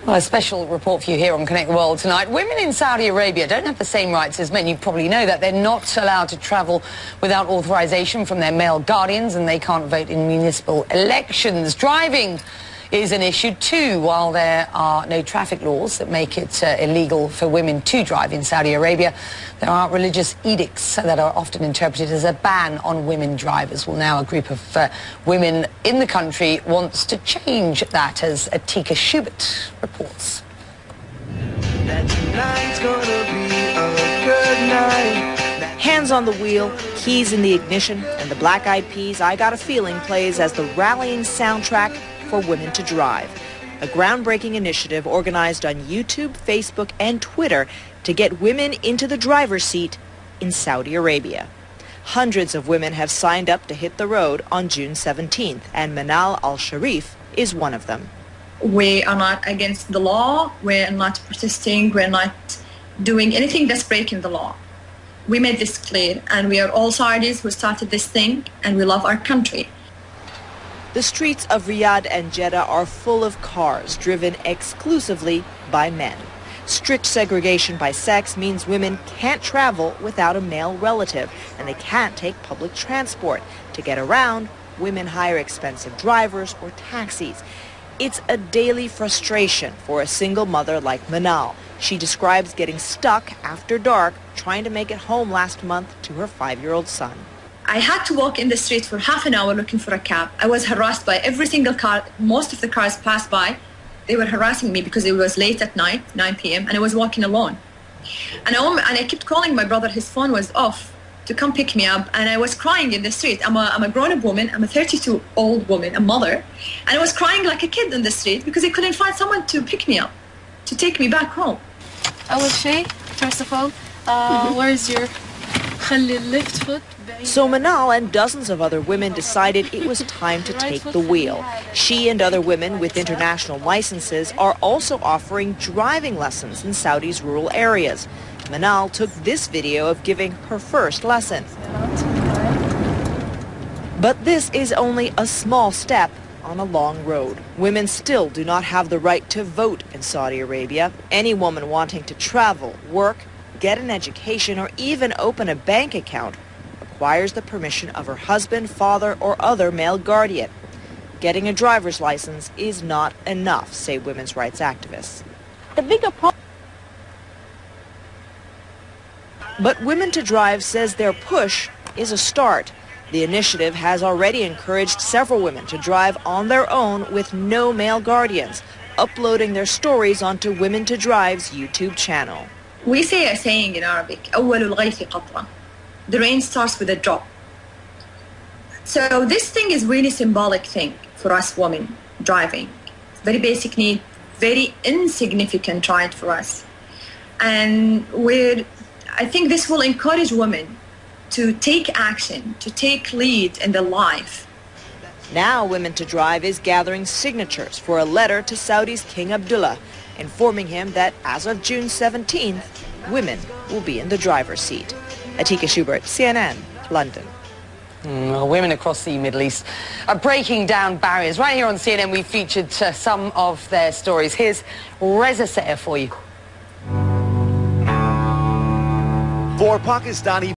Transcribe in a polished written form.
Well, a special report for you here on Connect World tonight. Women in Saudi Arabia don't have the same rights as men. You probably know that. They're not allowed to travel without authorization from their male guardians, and they can't vote in municipal elections. Driving is an issue too. While there are no traffic laws that make it illegal for women to drive in Saudi Arabia, there are religious edicts that are often interpreted as a ban on women drivers. Well, now a group of women in the country wants to change that, as Atika Schubert reports. Hands on the wheel, keys in the ignition, and the Black Eyed Peas' I Got a Feeling plays as the rallying soundtrack for Women to Drive, a groundbreaking initiative organized on YouTube, Facebook, and Twitter to get women into the driver's seat in Saudi Arabia. Hundreds of women have signed up to hit the road on June 17th, and Manal Al-Sharif is one of them. We are not against the law, we're not protesting, we're not doing anything that's breaking the law. We made this clear, and we are all Saudis who started this thing, and we love our country. The streets of Riyadh and Jeddah are full of cars driven exclusively by men. Strict segregation by sex means women can't travel without a male relative, and they can't take public transport. To get around, women hire expensive drivers or taxis. It's a daily frustration for a single mother like Manal. She describes getting stuck after dark trying to make it home last month to her 5-year-old son. I had to walk in the street for half an hour looking for a cab. I was harassed by every single car. Most of the cars passed by. They were harassing me because it was late at night, 9 p.m., and I was walking alone. And I kept calling my brother. His phone was off, to come pick me up, and I was crying in the street. I'm a grown-up woman. I'm a 32-year-old woman, a mother, and I was crying like a kid in the street because I couldn't find someone to pick me up, to take me back home. أول شيء, first of all, where's your left foot? So Manal and dozens of other women decided it was time to take the wheel. She and other women with international licenses are also offering driving lessons in Saudi's rural areas. Manal took this video of giving her first lesson. But this is only a small step on a long road. Women still do not have the right to vote in Saudi Arabia. Any woman wanting to travel, work, get an education, or even open a bank account requires the permission of her husband, father, or other male guardian. Getting a driver's license is not enough, say women's rights activists. The bigger problem. But Women to Drive says their push is a start. The initiative has already encouraged several women to drive on their own with no male guardians, uploading their stories onto Women to Drive's YouTube channel. We say a saying in Arabic, أول الغيث قطرة. The rain starts with a drop. So this thing is really symbolic thing for us women driving. Very basic need, very insignificant right for us. And I think this will encourage women to take action, to take lead in their life. Now Women to Drive is gathering signatures for a letter to Saudi's King Abdullah, informing him that as of June 17th, women will be in the driver's seat. Atika Schubert, CNN, London. Well, women across the Middle East are breaking down barriers. Right here on CNN, we featured some of their stories. Here's Reza Sayer for you. For Pakistani